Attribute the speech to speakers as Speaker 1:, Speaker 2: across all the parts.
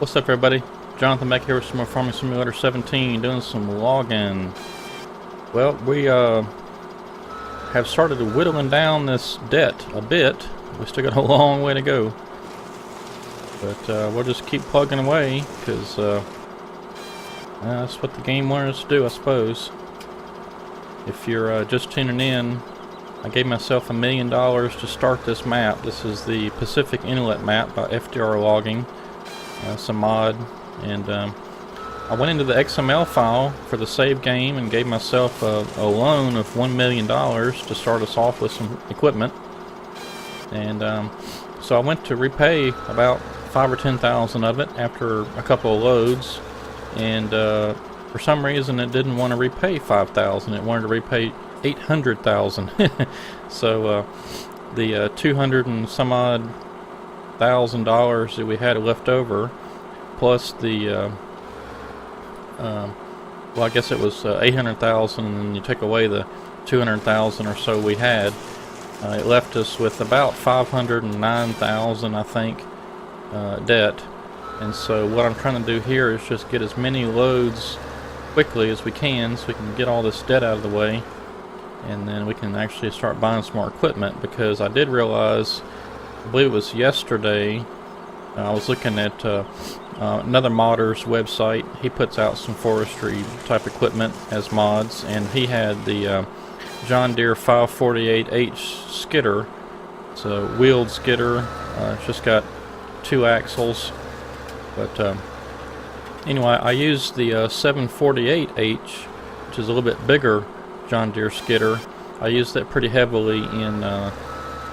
Speaker 1: What's up, everybody? Jonathan back here with some more Farming Simulator 17, doing some logging. Well, we have started whittling down this debt a bit. We still got a long way to go, but we'll just keep plugging away because that's what the game wanted us to do, I suppose. If you're just tuning in, I gave myself $1 million to start this map. This is the Pacific Inlet map by FDR Logging. It's a mod, and I went into the XML file for the save game and gave myself a loan of $1 million to start us off with some equipment. And so I went to repay about 5,000 or 10,000 of it after a couple of loads, and for some reason it didn't want to repay 5,000. It wanted to repay 800,000. So the 200 and some odd $1,000 that we had left over, plus the well, I guess it was 800,000, and then you take away the 200,000 or so we had, it left us with about 509,000, I think, debt. And so what I'm trying to do here is just get as many loads quickly as we can, so we can get all this debt out of the way, and then we can actually start buying some more equipment. Because I did realize, I believe it was yesterday, I was looking at another modder's website. He puts out some forestry type equipment as mods, and he had the John Deere 548H skidder. It's a wheeled skidder. It's just got 2 axles. But anyway, I used the 748H, which is a little bit bigger John Deere skidder. I used that pretty heavily in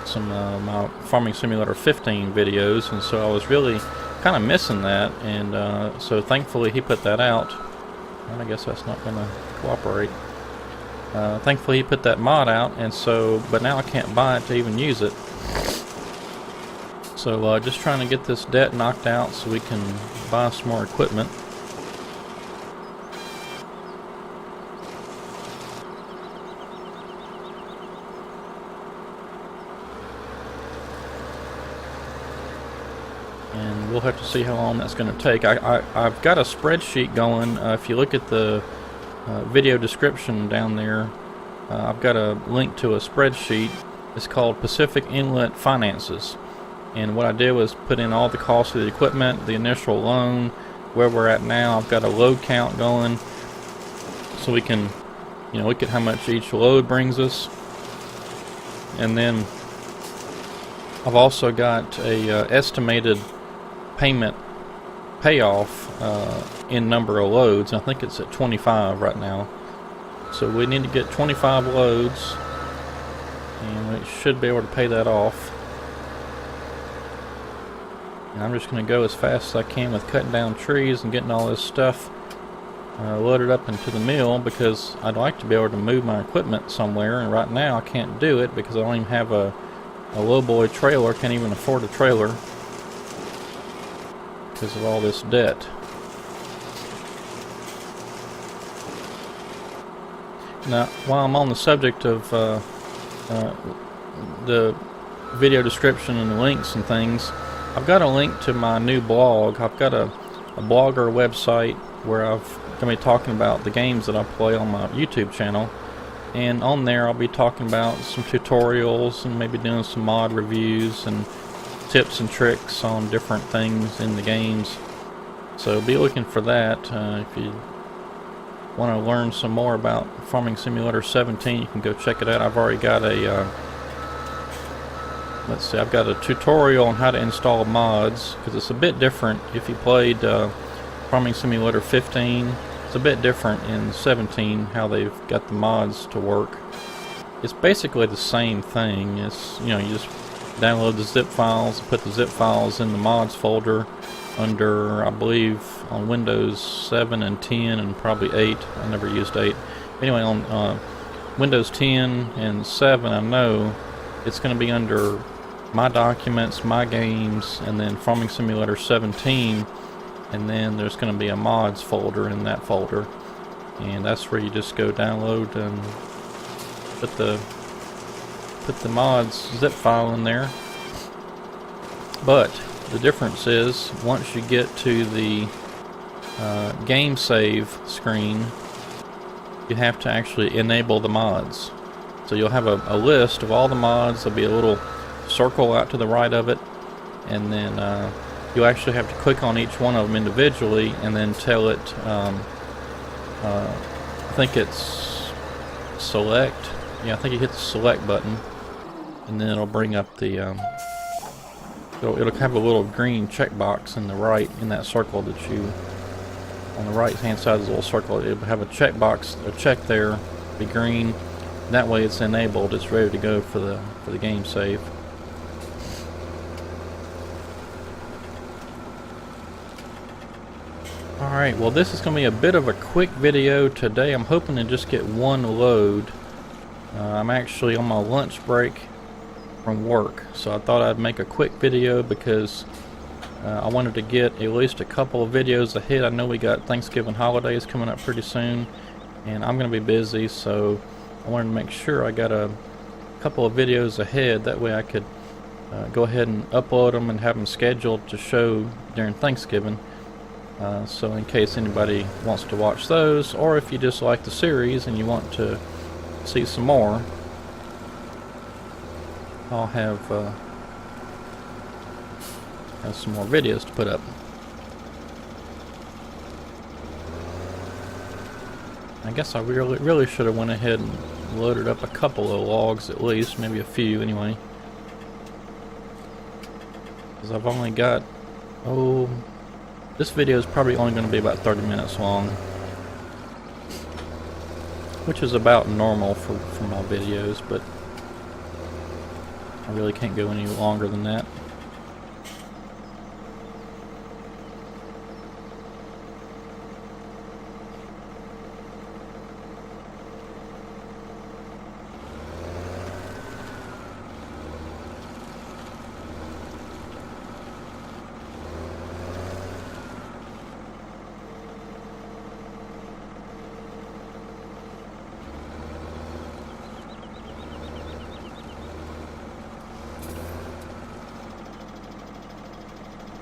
Speaker 1: some my Farming Simulator 15 videos, and so I was really kind of missing that, and so thankfully he put that out. And I guess that's not going to cooperate. Thankfully he put that mod out, and so, but now I can't buy it to even use it. So just trying to get this debt knocked out so we can buy some more equipment. And we'll have to see how long that's going to take. I've got a spreadsheet going. If you look at the video description down there, I've got a link to a spreadsheet. It's called Pacific Inlet Finances. And what I did was put in all the costs of the equipment, the initial loan, where we're at now. I've got a load count going, so we can, look at how much each load brings us. And then I've also got a estimated payment payoff in number of loads. I think it's at 25 right now. So we need to get 25 loads, and we should be able to pay that off. And I'm just going to go as fast as I can with cutting down trees and getting all this stuff loaded up into the mill, because I'd like to be able to move my equipment somewhere, and right now I can't do it because I don't even have a lowboy trailer. Can't even afford a trailer because of all this debt. Now, while I'm on the subject of the video description and the links and things, I've got a link to my new blog. I've got a blogger website where I'm going to be talking about the games that I play on my YouTube channel. And on there I'll be talking about some tutorials and maybe doing some mod reviews and tips and tricks on different things in the games. So be looking for that. If you want to learn some more about Farming Simulator 17, you can go check it out. I've already got a let's see, I've got a tutorial on how to install mods, because it's a bit different. If you played Farming Simulator 15, it's a bit different in 17 how they've got the mods to work. It's basically the same thing. It's, you just download the zip files, put the zip files in the mods folder under, I believe, on Windows 7 and 10 and probably 8. I never used 8. Anyway, on Windows 10 and 7, I know it's going to be under My Documents, My Games, and then Farming Simulator 17, and then there's going to be a mods folder in that folder, and that's where you just go download and put the mods zip file in there. But the difference is once you get to the game save screen, you have to actually enable the mods. So you'll have a list of all the mods. There'll be a little circle out to the right of it, and then you'll actually have to click on each one of them individually and then tell it, I think it's select. Yeah, I think you hit the select button, and then it'll bring up the, it'll have a little green checkbox in the right, in that circle that you, on the right hand side of the little circle, it'll have a checkbox, a check there, be green. That way it's enabled, it's ready to go for the game save. Alright, well this is going to be a bit of a quick video today. I'm hoping to just get one load. I'm actually on my lunch break from work, so I thought I'd make a quick video because I wanted to get at least a couple of videos ahead. I know we got Thanksgiving holidays coming up pretty soon, and I'm going to be busy, so I wanted to make sure I got a couple of videos ahead. That way I could go ahead and upload them and have them scheduled to show during Thanksgiving. So in case anybody wants to watch those, or if you just like the series and you want to see some more, I'll have some more videos to put up. I guess I really should have went ahead and loaded up a couple of logs at least, maybe a few anyway, because I've only got, this video is probably only going to be about 30 minutes long, which is about normal for my videos, but I really can't go any longer than that.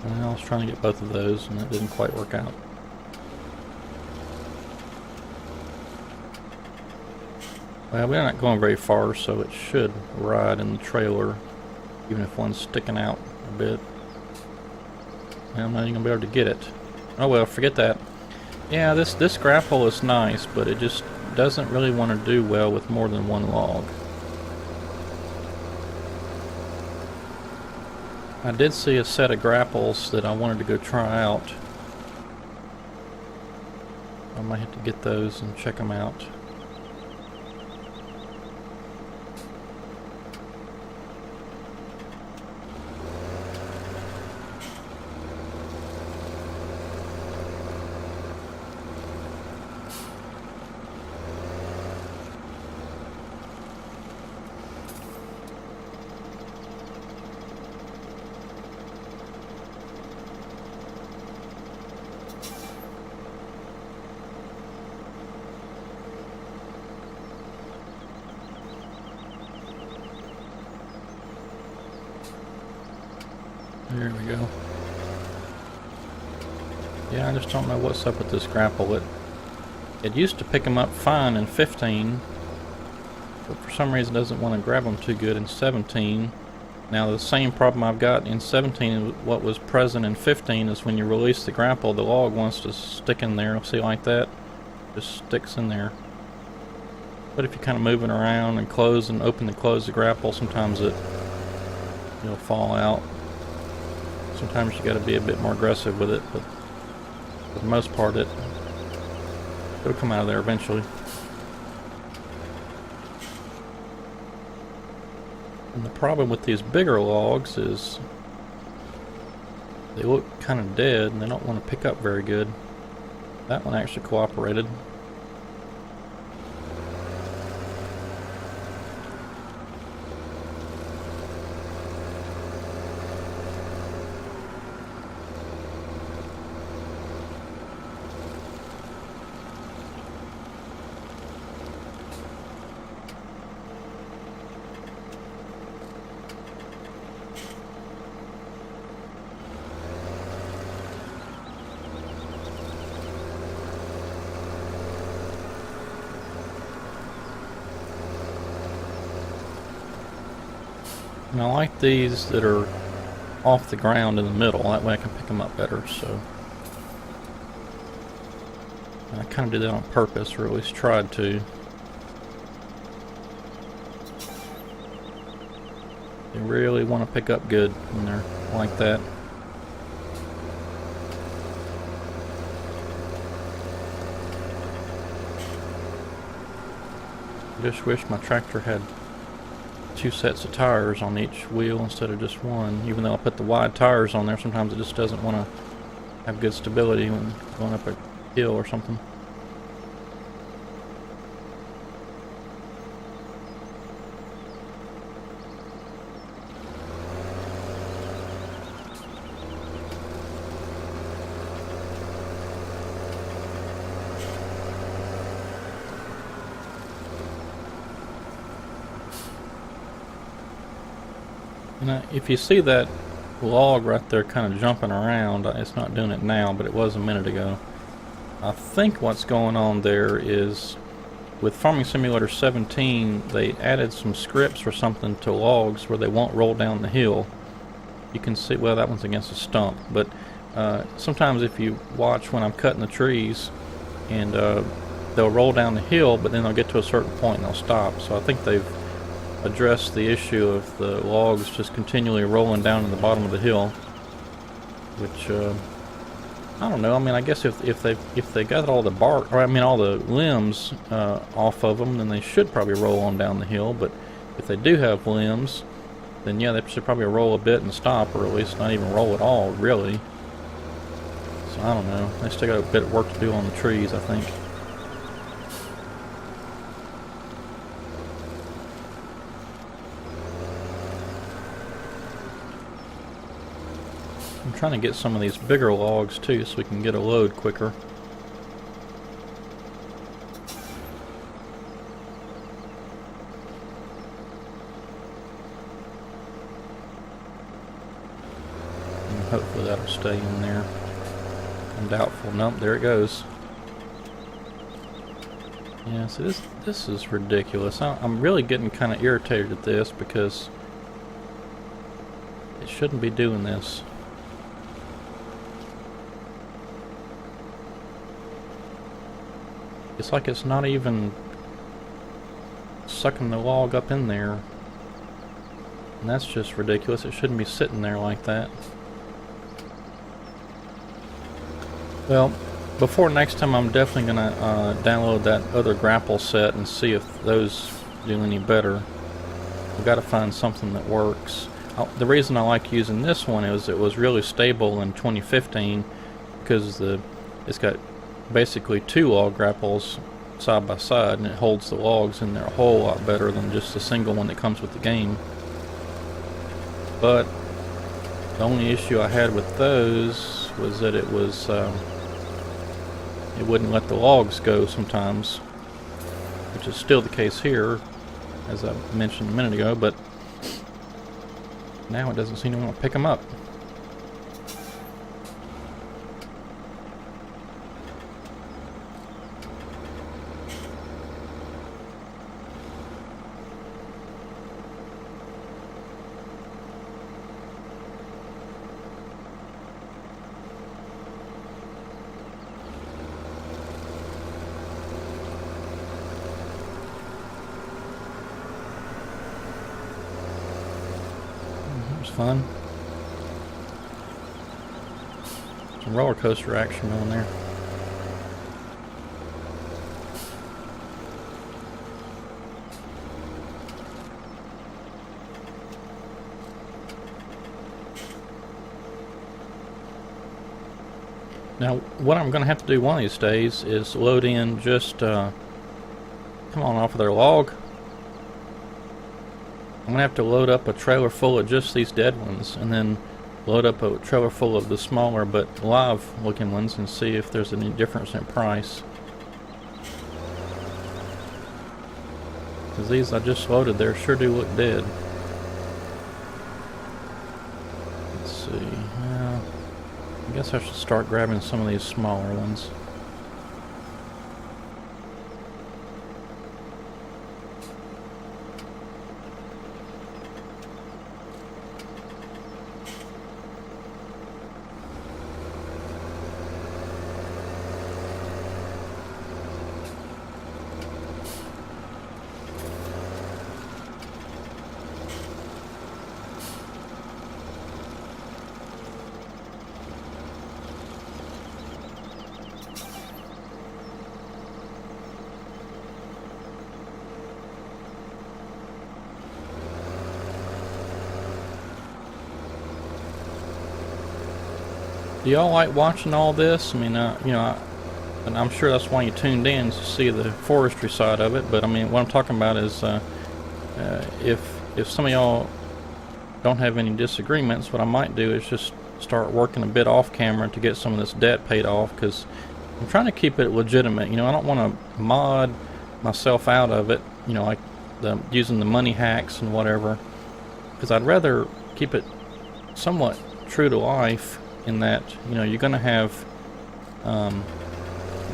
Speaker 1: I was trying to get both of those, and that didn't quite work out. Well, we're not going very far, so it should ride in the trailer, even if one's sticking out a bit. I'm not even going to be able to get it. Oh well, forget that. Yeah, this grapple is nice, but it just doesn't really want to do well with more than one log. I did see a set of grapples that I wanted to go try out. I might have to get those and check them out. There we go. Yeah, I just don't know what's up with this grapple. It used to pick them up fine in 15, but for some reason it doesn't want to grab them too good in 17. Now the same problem I've got in 17, what was present in 15, is when you release the grapple, the log wants to stick in there. See, like that? Just sticks in there. But if you're kind of moving around and close and open and close the grapple, sometimes it'll fall out. Sometimes you got to be a bit more aggressive with it, but for the most part it'll come out of there eventually. And the problem with these bigger logs is they look kind of dead and they don't want to pick up very good. That one actually cooperated. And I like these that are off the ground in the middle. That way I can pick them up better. So and I kind of did that on purpose, or at least tried to. They really want to pick up good when they're like that. I just wish my tractor had 2 sets of tires on each wheel instead of just one. Even though I put the wide tires on there, sometimes it just doesn't want to have good stability when going up a hill or something. And if you see that log right there kind of jumping around, it's not doing it now, but it was a minute ago. I think what's going on there is with Farming Simulator 17, they added some scripts or something to logs where they won't roll down the hill. You can see, well, that one's against a stump, but sometimes if you watch when I'm cutting the trees, and they'll roll down the hill, but then they'll get to a certain point and they'll stop. So I think they've address the issue of the logs just continually rolling down to the bottom of the hill, which I don't know. I mean, I guess if they got all the bark, or I mean all the limbs off of them, then they should probably roll on down the hill. But if they do have limbs, then yeah, they should probably roll a bit and stop, or at least not even roll at all, really. So I don't know. They still got a bit of work to do on the trees, I think. I'm trying to get some of these bigger logs too so we can get a load quicker. And hopefully that'll stay in there. I'm doubtful. Nope, there it goes. Yeah, so this is ridiculous. I'm really getting kind of irritated at this because it shouldn't be doing this. It's like it's not even sucking the log up in there. And that's just ridiculous. It shouldn't be sitting there like that. Well, before next time, I'm definitely going to download that other grapple set and see if those do any better. We've got to find something that works. The reason I like using this one is it was really stable in 2015 because it's got basically 2 log grapples side by side, and it holds the logs in there a whole lot better than just a single one that comes with the game. But the only issue I had with those was that it wouldn't let the logs go sometimes, which is still the case here, as I mentioned a minute ago, but now it doesn't seem to want to pick them up. Fun. Some roller coaster action on there. Now, what I'm going to have to do one of these days is load in just, come on off of their log. I'm going to have to load up a trailer full of just these dead ones and then load up a trailer full of the smaller but live looking ones and see if there's any difference in price. Because these I just loaded there sure do look dead. Let's see. I guess I should start grabbing some of these smaller ones. Do y'all like watching all this? I mean, and I'm sure that's why you tuned in, to see the forestry side of it. But I mean, what I'm talking about is if some of y'all don't have any disagreements, what I might do is just start working a bit off camera to get some of this debt paid off, because I'm trying to keep it legitimate. I don't want to mod myself out of it, like using the money hacks and whatever, because I'd rather keep it somewhat true to life, in that you're going to have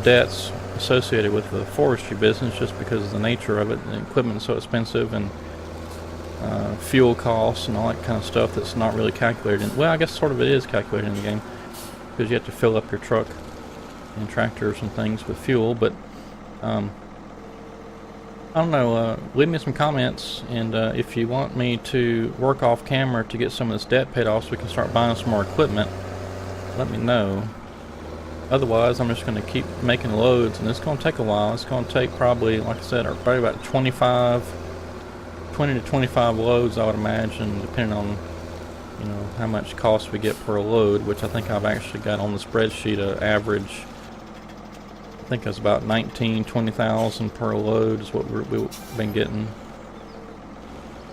Speaker 1: debts associated with the forestry business, just because of the nature of it. The equipment's so expensive, and fuel costs and all that kind of stuff that's not really calculated in, well, I guess sort of it is calculated in the game, because you have to fill up your truck and tractors and things with fuel. But I don't know, leave me some comments, and if you want me to work off camera to get some of this debt paid off so we can start buying some more equipment, let me know. Otherwise, I'm just going to keep making loads, and it's going to take a while. It's going to take probably, like I said, probably about 20 to 25 loads, I would imagine, depending on how much cost we get per load, which I think I've actually got on the spreadsheet an average. I think it's about 20,000 per load is what we've been getting.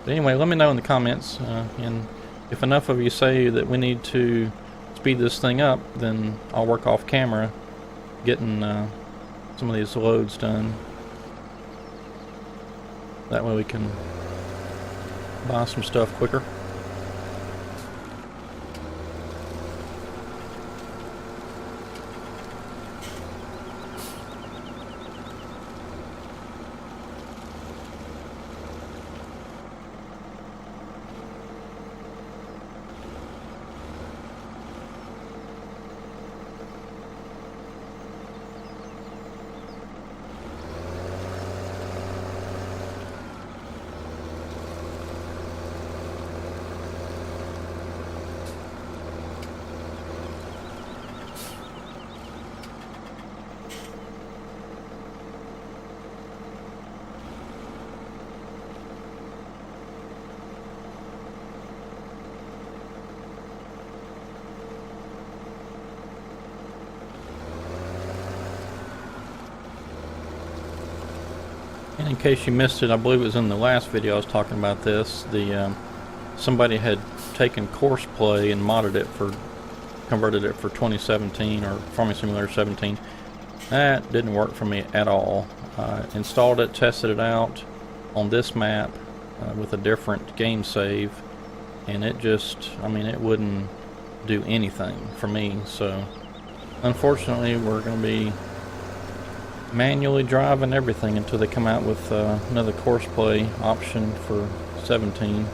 Speaker 1: But anyway, let me know in the comments, and if enough of you say that we need to speed this thing up, then I'll work off camera getting some of these loads done. That way we can buy some stuff quicker. And in case you missed it, I believe it was in the last video I was talking about this. Somebody had taken Courseplay and converted it for 2017, or Farming Simulator 17. That didn't work for me at all. Installed it, tested it out on this map with a different game save, and it just, it wouldn't do anything for me. So unfortunately, we're going to be manually driving everything until they come out with another Courseplay option for 17.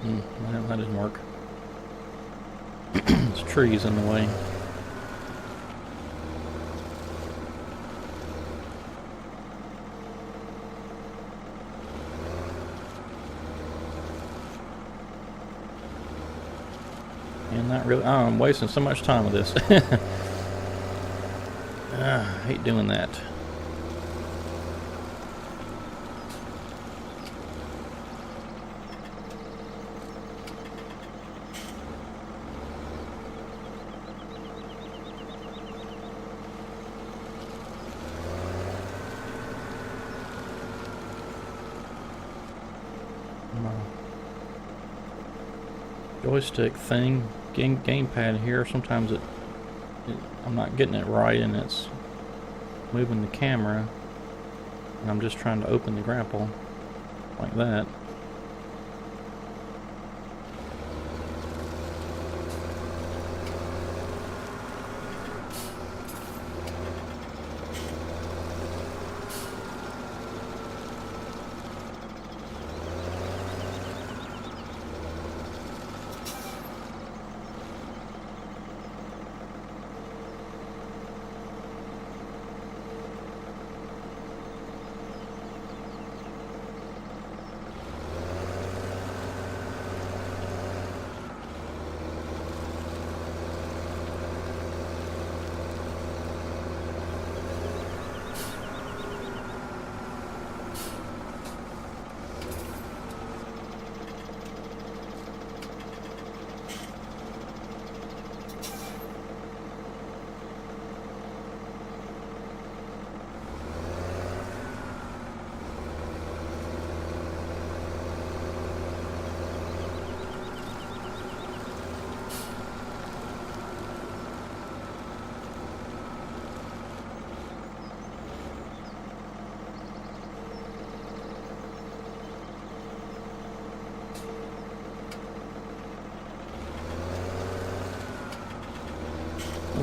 Speaker 1: Well, that didn't work. There's trees in the way. And not really. Oh, I'm wasting so much time with this. I hate doing that. Joystick thing, gamepad here, sometimes I'm not getting it right, and it's moving the camera, and I'm just trying to open the grapple like that.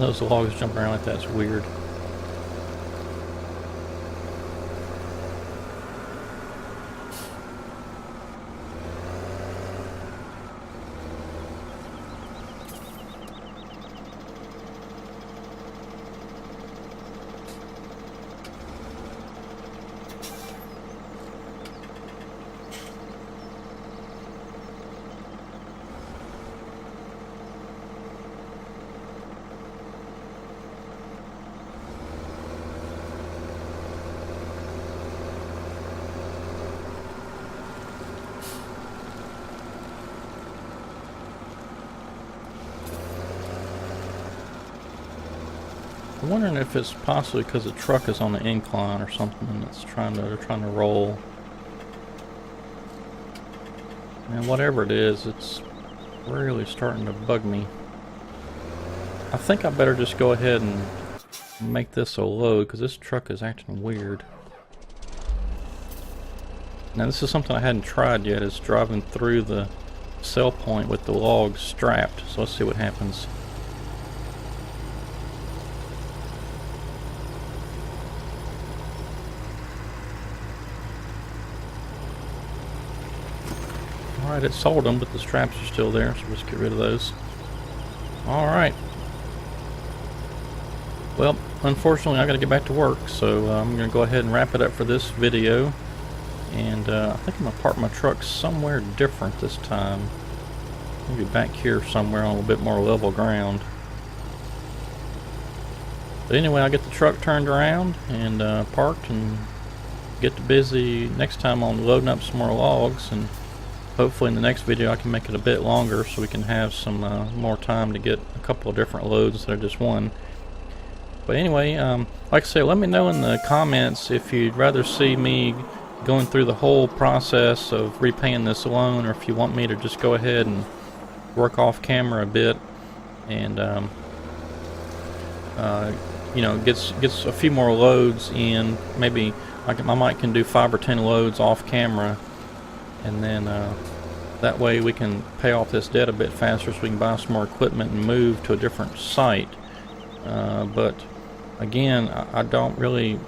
Speaker 1: Those logs jumping around like that's weird. I'm wondering if it's possibly because the truck is on the incline or something and it's trying to roll. And whatever it is, it's really starting to bug me. I think I better just go ahead and make this a load because this truck is acting weird. Now this is something I hadn't tried yet, is driving through the cell point with the logs strapped. So let's see what happens. Alright, it sold them, but the straps are still there, so let's get rid of those. Alright. Well, unfortunately I gotta get back to work, so I'm gonna go ahead and wrap it up for this video. And I think I'm gonna park my truck somewhere different this time. Maybe back here somewhere on a little bit more level ground. But anyway, I'll get the truck turned around and parked and get to busy next time on loading up some more logs, and hopefully in the next video I can make it a bit longer so we can have some more time to get a couple of different loads instead of just one. But anyway, like I say, let me know in the comments if you'd rather see me going through the whole process of repaying this loan, or if you want me to just go ahead and work off camera a bit and you know, gets a few more loads in. Maybe I might can do 5 or 10 loads off camera, and then that way we can pay off this debt a bit faster so we can buy some more equipment and move to a different site. But again, I don't really,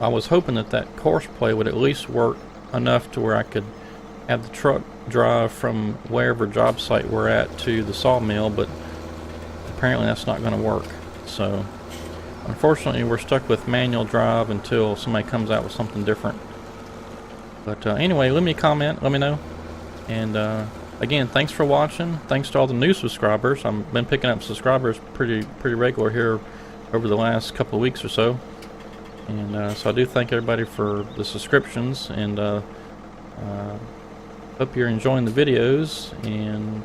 Speaker 1: I was hoping that course play would at least work enough to where I could have the truck drive from wherever job site we're at to the sawmill, but apparently that's not going to work. So unfortunately we're stuck with manual drive until somebody comes out with something different. But anyway, leave me a comment, let me know. And again, thanks for watching. Thanks to all the new subscribers. I've been picking up subscribers pretty regular here over the last couple of weeks or so. And so I do thank everybody for the subscriptions, and hope you're enjoying the videos, and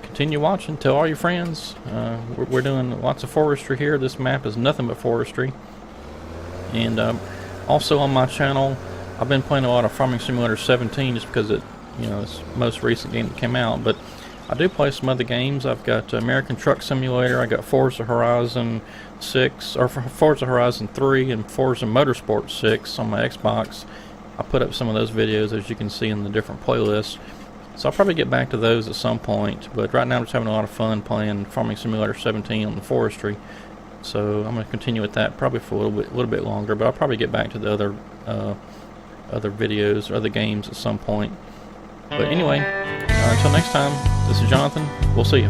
Speaker 1: continue watching. Tell all your friends. We're doing lots of forestry here. This map is nothing but forestry. And also on my channel, I've been playing a lot of Farming Simulator 17 just because it's the most recent game that came out, but I do play some other games. I've got American Truck Simulator, I got Forza Horizon 6, or Forza Horizon 3, and Forza Motorsport 6 on my Xbox. I put up some of those videos, as you can see, in the different playlists. So I'll probably get back to those at some point, but right now I'm just having a lot of fun playing Farming Simulator 17 on the forestry. So I'm going to continue with that probably for a little bit longer, but I'll probably get back to the other videos or other games at some point. But anyway, until next time, this is Jonathan. We'll see you.